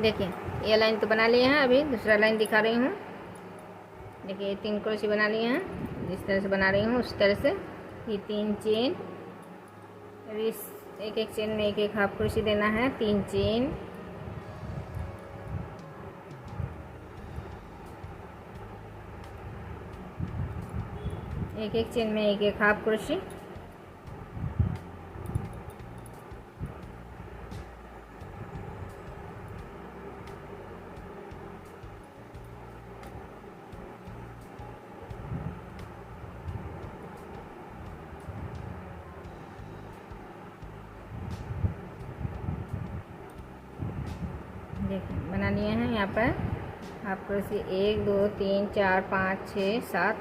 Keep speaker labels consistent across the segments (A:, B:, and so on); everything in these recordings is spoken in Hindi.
A: देखिए ये लाइन तो बना लिए हैं, अभी दूसरा लाइन दिखा रही हूँ। देखिए 3 क्रोशे बना लिए हैं, जिस तरह से बना रही हूँ उस तरह से। ये 3 चेन, अभी इस एक एक चेन में एक एक हाफ क्रोशे देना है। 3 चेन, एक एक चेन में एक एक हाफ क्रोशे। देखिए बना लिए हैं यहाँ पर हाफ क्रोशे 1 2 3 4 5 6 7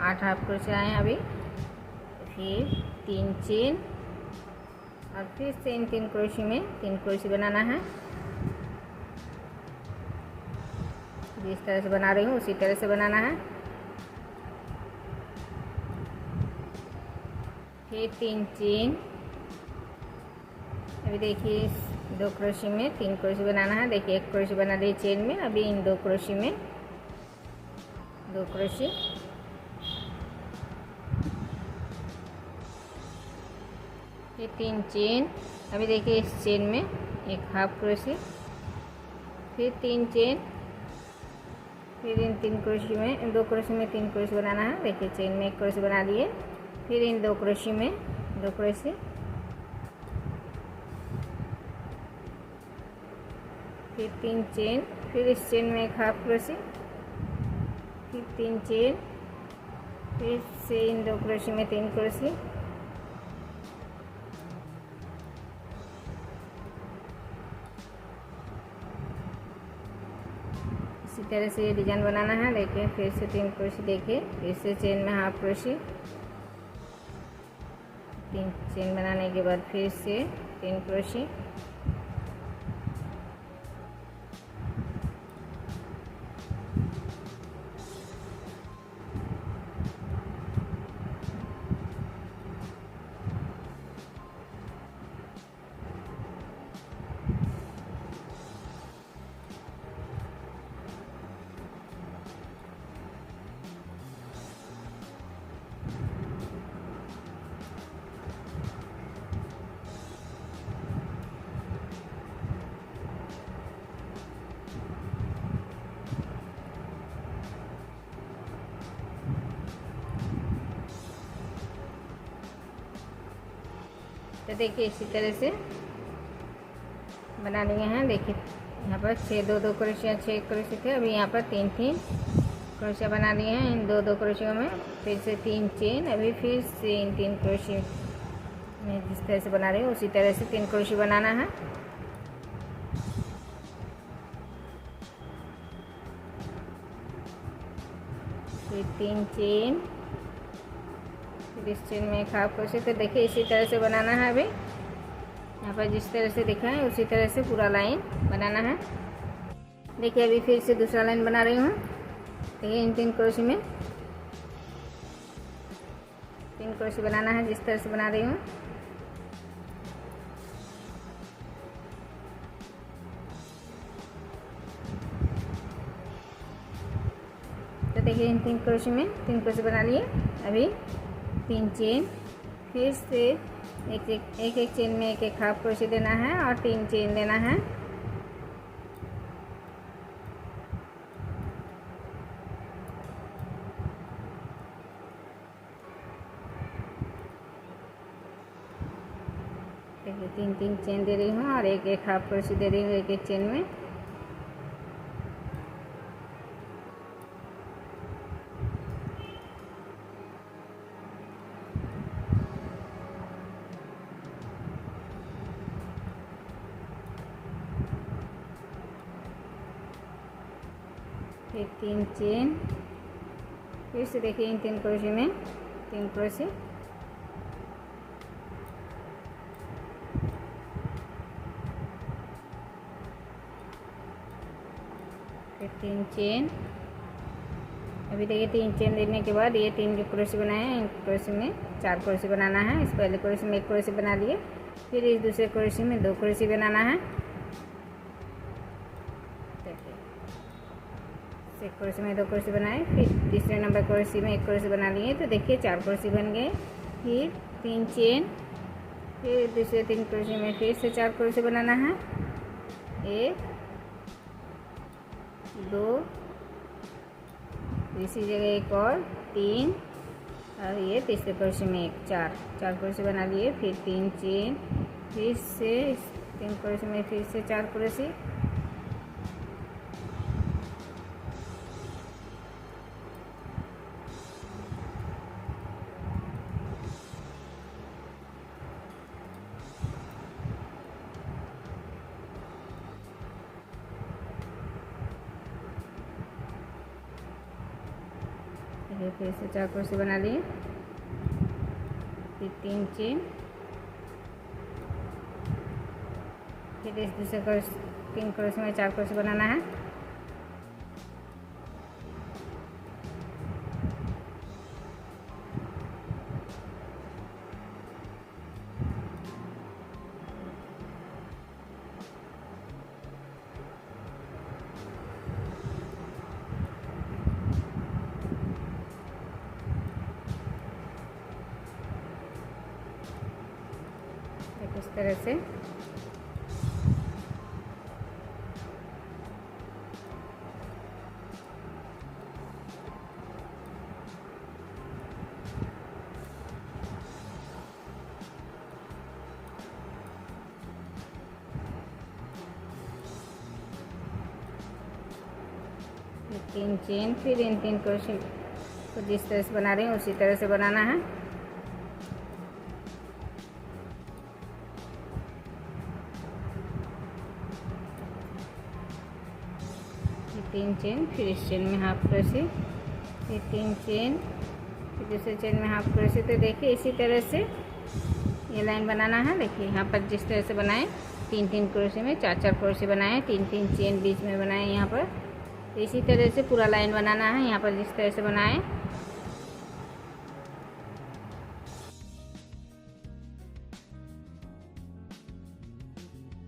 A: 8 हाफ क्रोशे आए हैं अभी। फिर 3 चेन और फिर से इन 3 क्रोशे में 3 क्रोशे बनाना है। जिस तरह से बना रही हूँ उसी तरह से बनाना है। फिर 3 चेन, अभी देखिए 2 क्रोशे में 3 क्रोशे बनाना है। देखिए 1 क्रोशे बना लिए चेन में, अभी इन 2 क्रोशे में 2 क्रोशे। फिर 3 चेन, अभी देखिए इस चेन में एक हाफ क्रोशे। फिर 3 चेन, फिर इन 3 क्रोशे में, इन 2 क्रोशे में 3 क्रोशे बनाना है। देखिए चेन में 1 क्रोशे बना लिए, फिर इन 2 क्रोशे में 2 क्रोशे। फिर 3 चेन, फिर इस चेन में एक हाफ क्रोशे। फिर 3 चेन, फिर से इन 2 क्रोशे में 3 क्रोशे। इसी तरह से ये डिजाइन बनाना है। देखिए फिर से 3 क्रोशे, देखिए फिर से चेन में हाफ क्रोशे। 3 चेन बनाने के बाद फिर से 3 क्रोशे। तो देखिए इसी तरह से बना लिए हैं। देखिए यहाँ पर 6 2 2 क्रोशिया 6 क्रोशे थे, अभी यहाँ पर 3 3 क्रोशिया बना लिए हैं इन 2 2 क्रोशियों में। फिर से 3 चेन, अभी फिर से इन 3 क्रोशे में जिस तरह से बना रही हूँ उसी तरह से 3 क्रोशे बनाना है। फिर 3 चेन, फिर इस चेन में एक हाफ क्रोशे। तो देखिए इसी तरह से बनाना है। अभी यहाँ पर जिस तरह से दिखा है उसी तरह से पूरा लाइन बनाना है। देखिए अभी फिर से दूसरा लाइन बना रही हूँ। देखिए इन 3 क्रोशे में 3 क्रोशे बनाना है, जिस तरह से बना रही हूँ। तो देखिए इन 3 क्रोशे में 3 क्रोशे बना लिए, अभी 3 चेन, फिर से एक एक चेन में एक एक हाफ क्रोशे देना है और 3 चेन देना है। देखिए 3 3 चेन दे रही हूँ और एक एक हाफ क्रोशे दे रही हूँ एक एक चेन में। फिर 3 चेन, फिर से देखिए इन 3 क्रोशे में 3 क्रोशे। फिर 3 चेन, अभी देखिए 3 चेन देने के बाद ये 3 जो क्रोशे बनाए हैं इन क्रोशे में 4 क्रोशे बनाना है। इस पहले क्रोशे में 1 क्रोशे बना लिए, फिर इस दूसरे क्रोशे में 2 क्रोशे बनाना है। एक क्रोशे में 2 क्रोशे बनाए, फिर तीसरे नंबर क्रोशे में 1 क्रोशे बना लिए। तो देखिए 4 क्रोशे बन गए। फिर 3 चेन, फिर दूसरे 3 क्रोशे में फिर से 4 क्रोशे बनाना है। 1 2, इसी जगह एक और 3, और ये तीसरे क्रोशे में एक 4 क्रोशे बना लिए। फिर 3 चेन, फिर से 3 क्रोशे में फिर से 4 क्रोशे, फिर से 4 क्रोशे बना लिए। फिर 3 चेन, फिर इस दूसरे 3 क्रोशे में 4 क्रोशे बनाना है। इस तरह से फिर 3 चेन, फिर इन 3 क्रोशे को जिस तरह से बना रहे हैं उसी तरह से बनाना है। 3 चेन, फिर इस चेन में हाफ क्रोशे, फिर 3 चेन, फिर दूसरे चेन में हाफ क्रोशे। तो देखिए इसी तरह से ये लाइन बनाना है। देखिए यहाँ पर जिस तरह से बनाए 3 क्रोशे में 4 क्रोशे बनाए, 3 चेन बीच में बनाए यहाँ पर। तो इसी तरह से पूरा लाइन बनाना है। यहाँ पर जिस तरह से बनाए